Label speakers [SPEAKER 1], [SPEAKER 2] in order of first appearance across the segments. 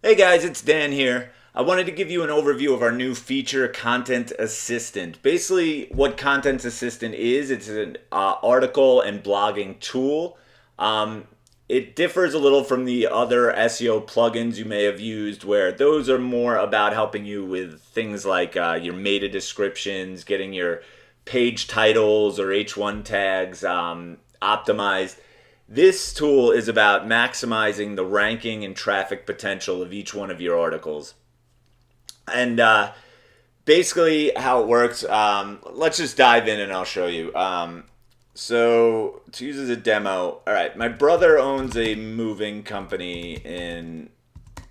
[SPEAKER 1] Hey guys, it's Dan here. I wanted to give you an overview of our new feature, Content Assistant. Basically, what Content Assistant is, it's an article and blogging tool. It differs a little from the other SEO plugins you may have used, where those are more about helping you with things like your meta descriptions, getting your page titles or H1 tags optimized. This tool is about maximizing the ranking and traffic potential of each one of your articles. And basically, how it works, let's just dive in and I'll show you. So, to use as a demo, all right, my brother owns a moving company in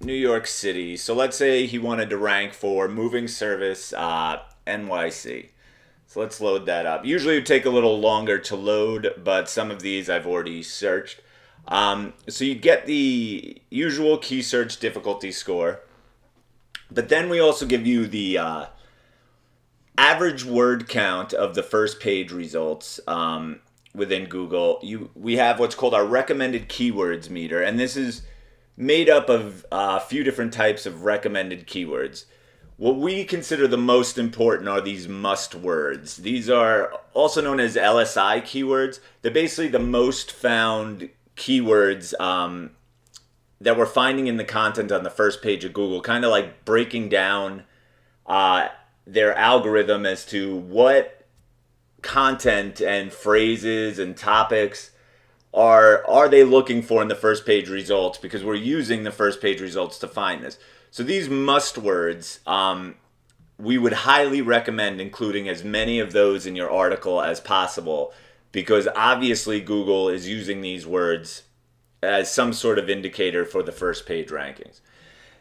[SPEAKER 1] New York City. So, let's say he wanted to rank for moving service NYC. So let's load that up. Usually it would take a little longer to load, but some of these I've already searched. So you get the usual Keysearch difficulty score, but then we also give you the average word count of the first page results within Google. We have what's called our recommended keywords meter, and this is made up of a few different types of recommended keywords. What we consider the most important are these must words. These are also known as LSI keywords. They're basically the most found keywords that we're finding in the content on the first page of Google, kind of like breaking down their algorithm as to what content and phrases and topics are they looking for in the first page results, because we're using the first page results to find this. So these must words, we would highly recommend including as many of those in your article as possible, because obviously Google is using these words as some sort of indicator for the first page rankings.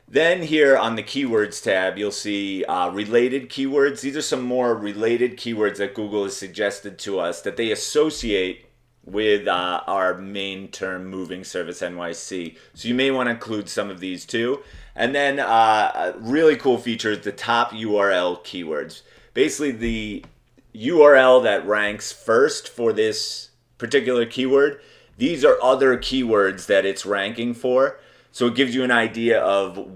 [SPEAKER 1] Then here on the keywords tab, you'll see related keywords. These are some more related keywords that Google has suggested to us that they associate with our main term, moving service NYC. So you may want to include some of these too. And then a really cool feature is the top URL keywords. Basically, the URL that ranks first for this particular keyword, these are other keywords that it's ranking for. So it gives you an idea of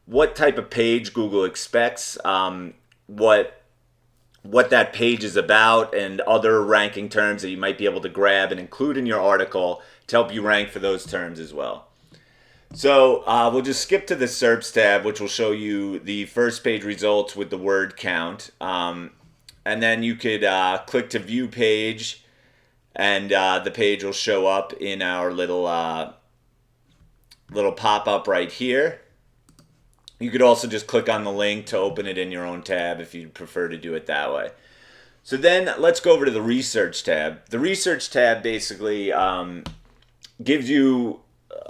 [SPEAKER 1] what type of page Google expects, what that page is about, and other ranking terms that you might be able to grab and include in your article to help you rank for those terms as well. So we'll just skip to the SERPs tab, which will show you the first page results with the word count. And then you could click to view page, and the page will show up in our little pop-up right here. You could also just click on the link to open it in your own tab if you prefer to do it that way. So then let's go over to the research tab. The research tab basically gives you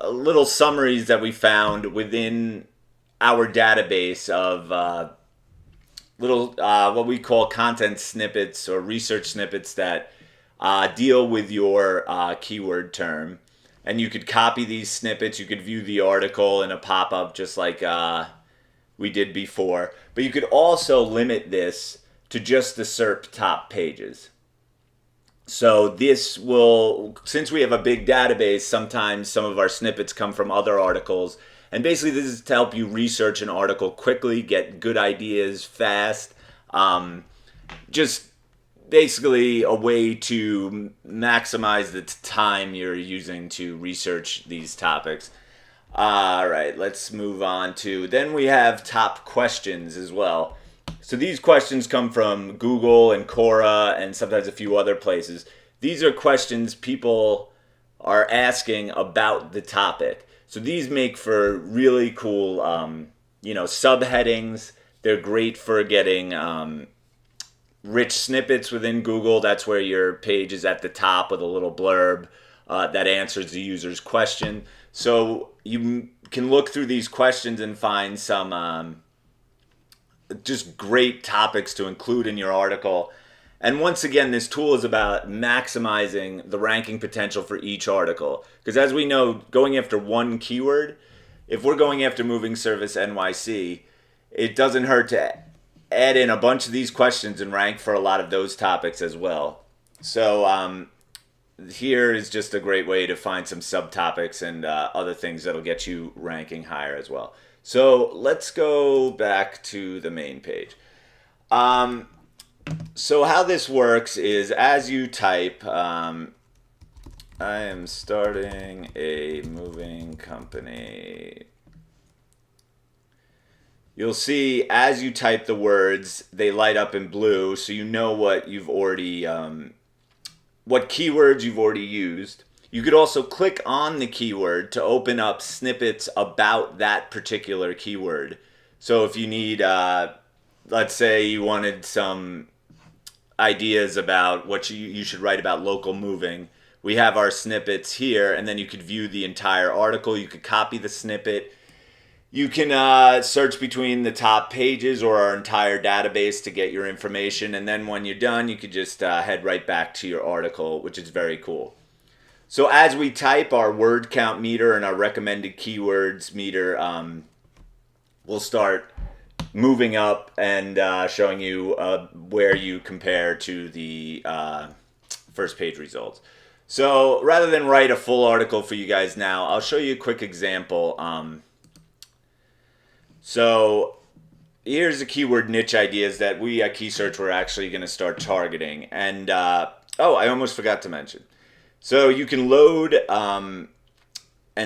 [SPEAKER 1] little summaries that we found within our database of what we call content snippets or research snippets that deal with your keyword term. And you could copy these snippets. You could view the article in a pop-up just like we did before. But you could also limit this to just the SERP top pages. So this will, since we have a big database, sometimes some of our snippets come from other articles. And basically this is to help you research an article quickly, get good ideas fast. Just basically a way to maximize the time you're using to research these topics. All right, let's move on to, then we have top questions as well. So these questions come from Google and Quora and sometimes a few other places. These are questions people are asking about the topic. So these make for really cool, subheadings. They're great for getting rich snippets within Google. That's where your page is at the top with a little blurb that answers the user's question. So you can look through these questions and find some just great topics to include in your article. And once again, this tool is about maximizing the ranking potential for each article. Because as we know, going after one keyword, if we're going after moving service NYC, it doesn't hurt to add in a bunch of these questions and rank for a lot of those topics as well. So here is just a great way to find some subtopics and other things that'll get you ranking higher as well. So let's go back to the main page. So how this works is as you type, I am starting a moving company. You'll see as you type the words, they light up in blue, so you know what you've already, what keywords you've already used. You could also click on the keyword to open up snippets about that particular keyword. So if you need, let's say you wanted some ideas about what you should write about local moving, we have our snippets here, and then you could view the entire article. You could copy the snippet. You can search between the top pages or our entire database to get your information. And then when you're done, you could just head right back to your article, which is very cool. So as we type, our word count meter and our recommended keywords meter will start moving up and showing you where you compare to the first page results. So rather than write a full article for you guys now, I'll show you a quick example. So here's the keyword niche ideas that we at Keysearch were actually going to start targeting. And, oh, I almost forgot to mention. So you can load and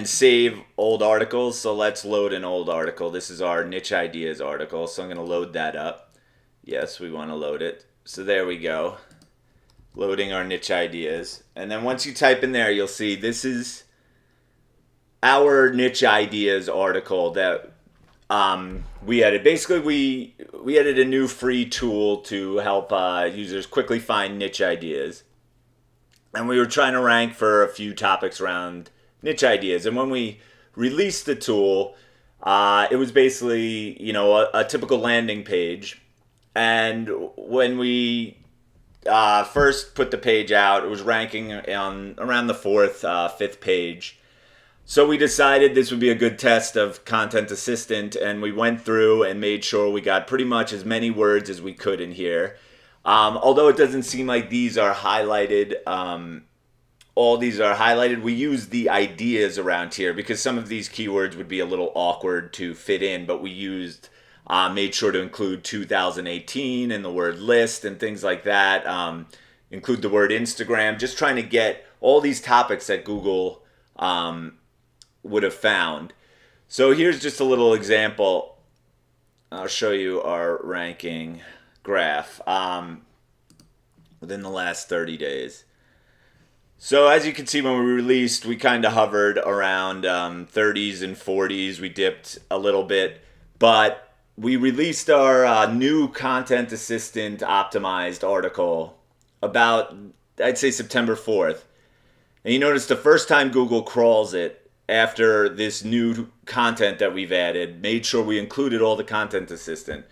[SPEAKER 1] save old articles. So let's load an old article. This is our niche ideas article. So I'm going to load that up. Yes, we want to load it. So there we go. Loading our niche ideas. And then once you type in there, you'll see this is our niche ideas article that we added. Basically, we added a new free tool to help users quickly find niche ideas. And we were trying to rank for a few topics around niche ideas. And when we released the tool, it was basically, you know, a typical landing page. And when we first put the page out, it was ranking on around the fourth, fifth page. So we decided this would be a good test of Content Assistant, and we went through and made sure we got pretty much as many words as we could in here. Although it doesn't seem like these are highlighted, all these are highlighted, we used the ideas around here because some of these keywords would be a little awkward to fit in, but we used, made sure to include 2018 and the word list and things like that, include the word Instagram, just trying to get all these topics that Google would have found. So here's just a little example. I'll show you our ranking graph within the last 30 days. So as you can see, when we released, we kind of hovered around 30s and 40s. We dipped a little bit, but we released our new Content Assistant optimized article about, I'd say, September 4th. And you notice the first time Google crawls it, after this new content that we've added, made sure we included all the Content Assistant.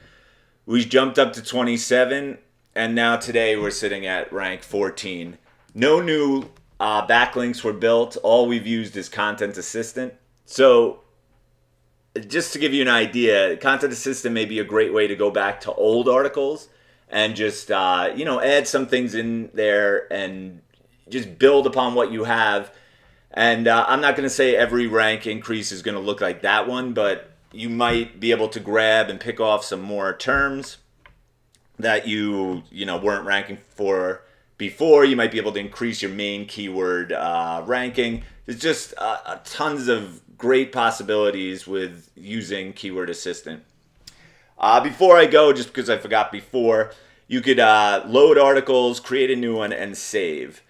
[SPEAKER 1] We jumped up to 27, and now today we're sitting at rank 14. No new backlinks were built. All we've used is Content Assistant. So just to give you an idea, Content Assistant may be a great way to go back to old articles and just, you know, add some things in there and just build upon what you have. And I'm not going to say every rank increase is going to look like that one, but you might be able to grab and pick off some more terms that you know, weren't ranking for before. You might be able to increase your main keyword ranking. There's just tons of great possibilities with using Keyword Assistant. Before I go, just because I forgot before, you could load articles, create a new one, and save.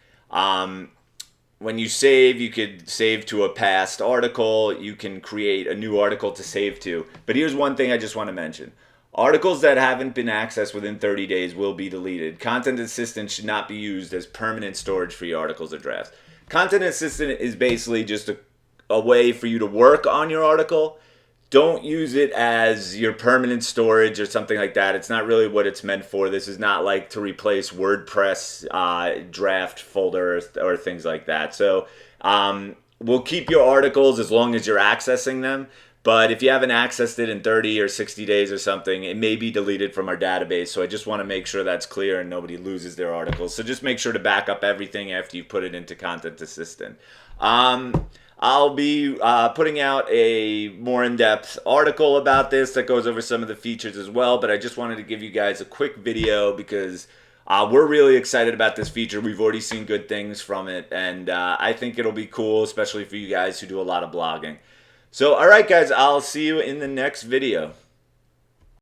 [SPEAKER 1] When you save, you could save to a past article. You can create a new article to save to. But here's one thing I just want to mention. Articles that haven't been accessed within 30 days will be deleted. Content Assistant should not be used as permanent storage for your articles or drafts. Content Assistant is basically just a way for you to work on your article. Don't use it as your permanent storage or something like that. It's not really what it's meant for. This is not like to replace WordPress draft folder or things like that. So we'll keep your articles as long as you're accessing them, But if you haven't accessed it in 30 or 60 days or something, it may be deleted from our database. So I just want to make sure that's clear and nobody loses their articles. So just make sure to back up everything after you put it into Content Assistant. I'll be putting out a more in-depth article about this that goes over some of the features as well. But I just wanted to give you guys a quick video because we're really excited about this feature. We've already seen good things from it. And I think it'll be cool, especially for you guys who do a lot of blogging. So, all right, guys, I'll see you in the next video.